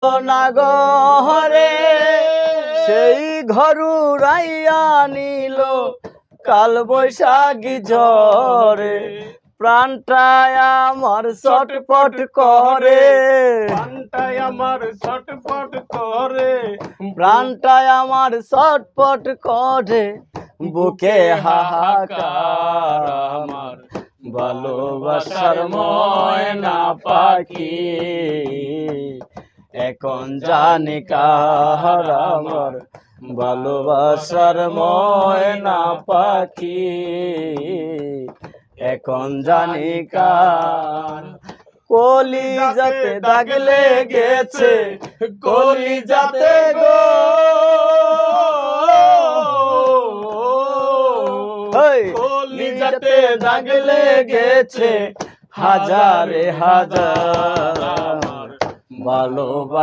নাগরে সেই ঘরু রাইয়া নিল কাল বৈশাখী ঝরে প্রাণটায় আমার ছটফট করে প্রাণটায় আমার ছটফট করে প্রাণটায় আমার ছটফট করে বুকে হাহাকার আমার ভালোবাসার ময়না পাখি এখন জানি কার আমার ভালোবাসার ময়না পাখি এখন জানি কার কলিজাতে দাগ লেগেছে কলিজাতে গো কলিজাতে দাগ লেগেছে হাজারে হাজার ভালোবাসা